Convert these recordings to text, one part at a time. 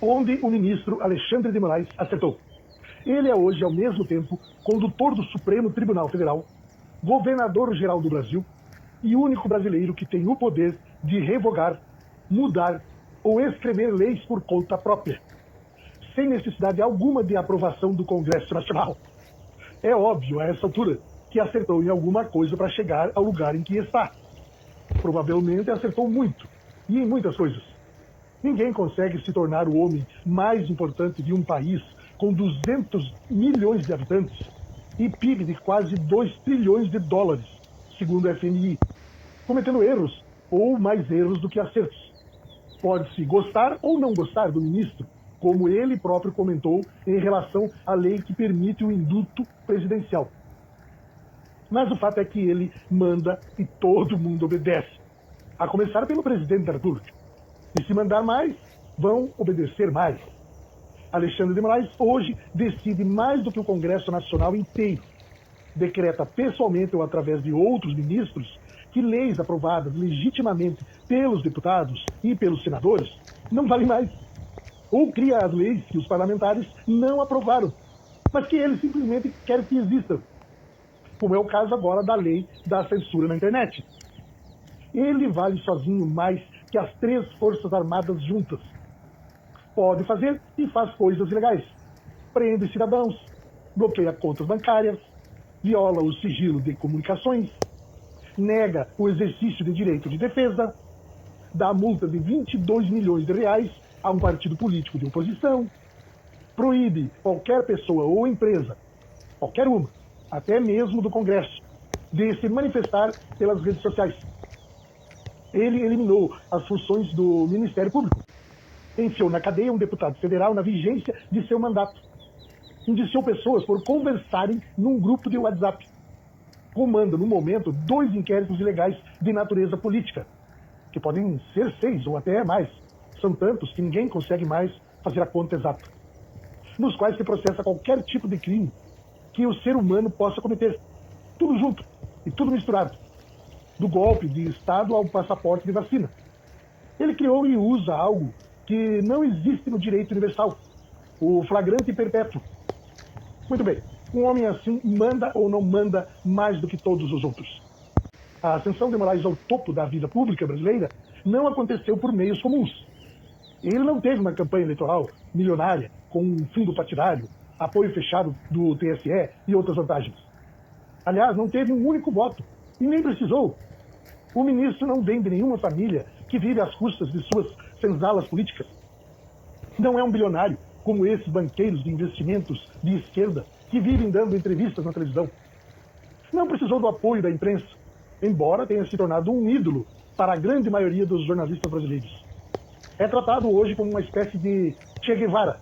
onde o ministro Alexandre de Moraes acertou. Ele é hoje, ao mesmo tempo, condutor do Supremo Tribunal Federal, governador-geral do Brasil e único brasileiro que tem o poder de revogar, mudar ou escrever leis por conta própria, sem necessidade alguma de aprovação do Congresso Nacional. É óbvio, a essa altura, que acertou em alguma coisa para chegar ao lugar em que está. Provavelmente acertou muito, e em muitas coisas. Ninguém consegue se tornar o homem mais importante de um país com 200 milhões de habitantes e PIB de quase 2 trilhões de dólares, segundo o FMI, cometendo erros, ou mais erros do que acertos. Pode-se gostar ou não gostar do ministro, como ele próprio comentou em relação à lei que permite o indulto presidencial. Mas o fato é que ele manda e todo mundo obedece, a começar pelo presidente da República. E se mandar mais, vão obedecer mais. Alexandre de Moraes hoje decide mais do que o Congresso Nacional inteiro. Decreta pessoalmente ou através de outros ministros que leis aprovadas legitimamente pelos deputados e pelos senadores não valem mais. Ou cria as leis que os parlamentares não aprovaram, mas que ele simplesmente quer que existam. Como é o caso agora da lei da censura na internet. Ele vale sozinho mais que as 3 Forças Armadas juntas. Pode fazer e faz coisas ilegais. Prende cidadãos, bloqueia contas bancárias, viola o sigilo de comunicações, nega o exercício de direito de defesa, dá multa de 22 milhões de reais a um partido político de oposição, proíbe qualquer pessoa ou empresa, qualquer uma, até mesmo do Congresso, de se manifestar pelas redes sociais. Ele eliminou as funções do Ministério Público, enfiou na cadeia um deputado federal na vigência de seu mandato, indiciou pessoas por conversarem num grupo de WhatsApp, comanda, no momento, 2 inquéritos ilegais de natureza política, que podem ser 6 ou até mais. São tantos que ninguém consegue mais fazer a conta exata. Nos quais se processa qualquer tipo de crime que o ser humano possa cometer. Tudo junto e tudo misturado. Do golpe de Estado ao passaporte de vacina. Ele criou e usa algo que não existe no direito universal. O flagrante perpétuo. Muito bem. Um homem assim manda ou não manda mais do que todos os outros. A ascensão de Moraes ao topo da vida pública brasileira não aconteceu por meios comuns. Ele não teve uma campanha eleitoral milionária, com um fundo partidário, apoio fechado do TSE e outras vantagens. Aliás, não teve um único voto, e nem precisou. O ministro não vem de nenhuma família que vive às custas de suas senzalas políticas. Não é um bilionário, como esses banqueiros de investimentos de esquerda que vivem dando entrevistas na televisão. Não precisou do apoio da imprensa, embora tenha se tornado um ídolo para a grande maioria dos jornalistas brasileiros. É tratado hoje como uma espécie de Che Guevara,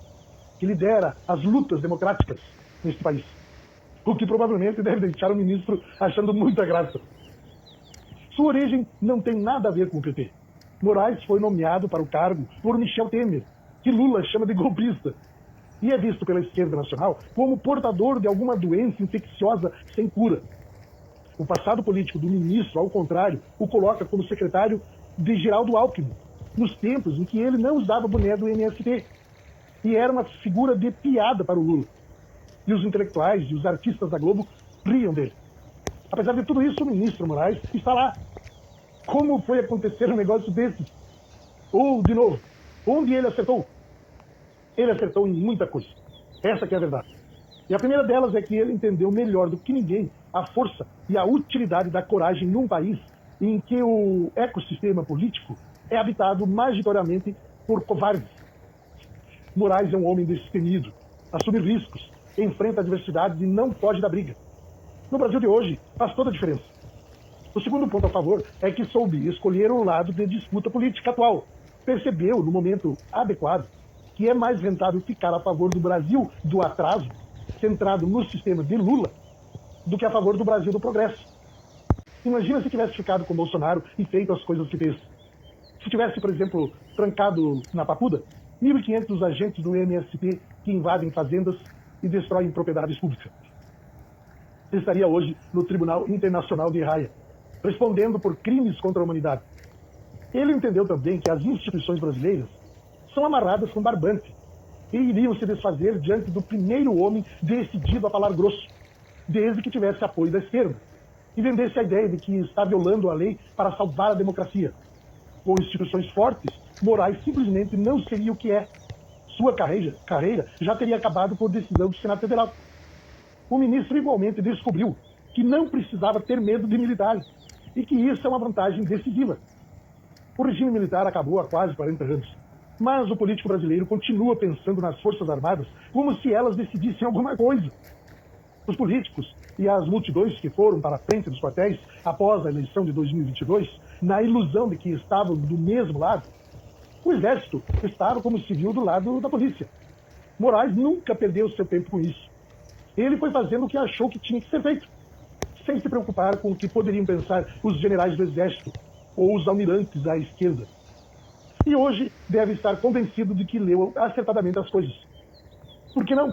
que lidera as lutas democráticas neste país. O que provavelmente deve deixar o ministro achando muita graça. Sua origem não tem nada a ver com o PT. Moraes foi nomeado para o cargo por Michel Temer, que Lula chama de golpista, e é visto pela esquerda nacional como portador de alguma doença infecciosa sem cura. O passado político do ministro, ao contrário, o coloca como secretário de Geraldo Alckmin, nos tempos em que ele não usava boné do MST, e era uma figura de piada para o Lula. E os intelectuais e os artistas da Globo riam dele. Apesar de tudo isso, o ministro Moraes está lá. Como foi acontecer um negócio desses? Ou, de novo, onde ele acertou? Ele acertou em muita coisa. Essa que é a verdade. E a primeira delas é que ele entendeu melhor do que ninguém a força e a utilidade da coragem num país em que o ecossistema político é habitado majoritariamente por covardes. Moraes é um homem destemido, assume riscos, enfrenta adversidades e não foge da briga. No Brasil de hoje, faz toda a diferença. O segundo ponto a favor é que soube escolher o lado de disputa política atual. Percebeu, no momento adequado, que é mais rentável ficar a favor do Brasil do atraso, centrado no sistema de Lula, do que a favor do Brasil do progresso. Imagina se tivesse ficado com Bolsonaro e feito as coisas que fez. Se tivesse, por exemplo, trancado na Papuda 1.500 agentes do MST que invadem fazendas e destroem propriedades públicas. Estaria hoje no Tribunal Internacional de Haia, respondendo por crimes contra a humanidade. Ele entendeu também que as instituições brasileiras são amarradas com barbante e iriam se desfazer diante do primeiro homem decidido a falar grosso, desde que tivesse apoio da esquerda, e vendesse a ideia de que está violando a lei para salvar a democracia. Com instituições fortes, Moraes simplesmente não seria o que é. Sua carreira já teria acabado por decisão do Senado Federal. O ministro igualmente descobriu que não precisava ter medo de militares e que isso é uma vantagem decisiva. O regime militar acabou há quase 40 anos, mas o político brasileiro continua pensando nas Forças Armadas como se elas decidissem alguma coisa. Os políticos e as multidões que foram para a frente dos quartéis após a eleição de 2022, na ilusão de que estavam do mesmo lado, o Exército estava como civil do lado da polícia. Moraes nunca perdeu seu tempo com isso. Ele foi fazendo o que achou que tinha que ser feito, sem se preocupar com o que poderiam pensar os generais do Exército ou os almirantes à esquerda. E hoje deve estar convencido de que leu acertadamente as coisas. Por que não?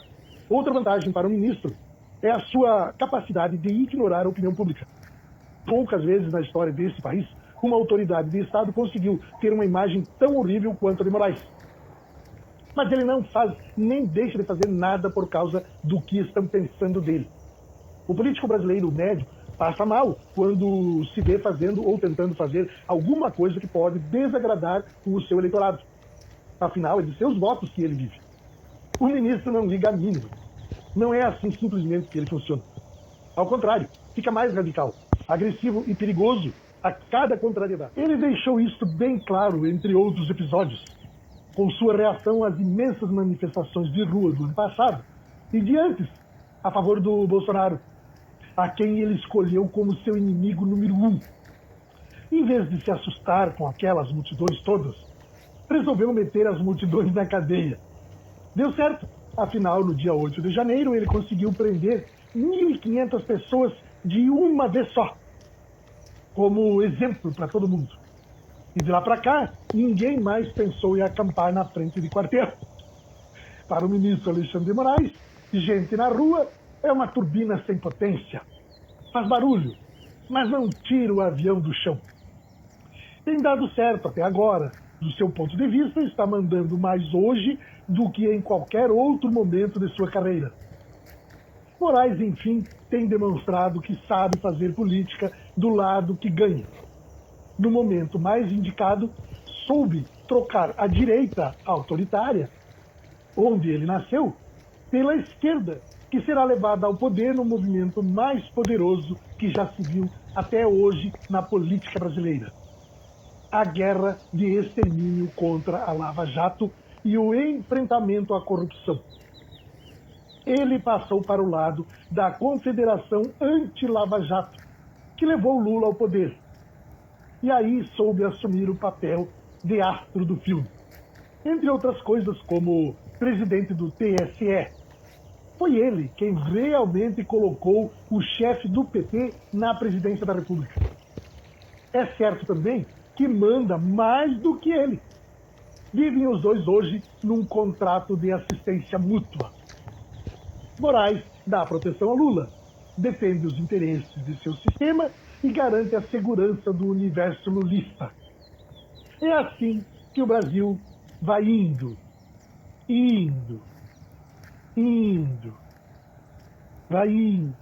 Outra vantagem para o ministro é a sua capacidade de ignorar a opinião pública. Poucas vezes na história desse país, uma autoridade de Estado conseguiu ter uma imagem tão horrível quanto a de Moraes. Mas ele não faz nem deixa de fazer nada por causa do que estão pensando dele. O político brasileiro médio passa mal quando se vê fazendo ou tentando fazer alguma coisa que pode desagradar o seu eleitorado. Afinal, é de seus votos que ele vive. O ministro não liga a mínima. Não é assim simplesmente que ele funciona. Ao contrário, fica mais radical, agressivo e perigoso a cada contrariedade. Ele deixou isso bem claro entre outros episódios, com sua reação às imensas manifestações de rua do ano passado e de antes, a favor do Bolsonaro, a quem ele escolheu como seu inimigo número 1. Em vez de se assustar com aquelas multidões todas, resolveu meter as multidões na cadeia. Deu certo. Afinal, no dia 8 de janeiro, ele conseguiu prender 1.500 pessoas de uma vez só, como exemplo para todo mundo. E de lá para cá, ninguém mais pensou em acampar na frente de quartel. Para o ministro Alexandre de Moraes, gente na rua é uma turbina sem potência. Faz barulho, mas não tira o avião do chão. Tem dado certo até agora. Do seu ponto de vista, está mandando mais hoje do que em qualquer outro momento de sua carreira. Moraes, enfim, tem demonstrado que sabe fazer política do lado que ganha. No momento mais indicado, soube trocar a direita autoritária, onde ele nasceu, pela esquerda, que será levada ao poder no movimento mais poderoso que já se viu até hoje na política brasileira. A guerra de extermínio contra a Lava Jato e o enfrentamento à corrupção. Ele passou para o lado da Confederação Anti-Lava Jato, que levou Lula ao poder. E aí soube assumir o papel de astro do filme. Entre outras coisas, como presidente do TSE. Foi ele quem realmente colocou o chefe do PT na presidência da República. É certo também que manda mais do que ele. Vivem os dois hoje num contrato de assistência mútua. Moraes dá proteção a Lula, defende os interesses de seu sistema e garante a segurança do universo lulista. É assim que o Brasil vai indo, vai indo.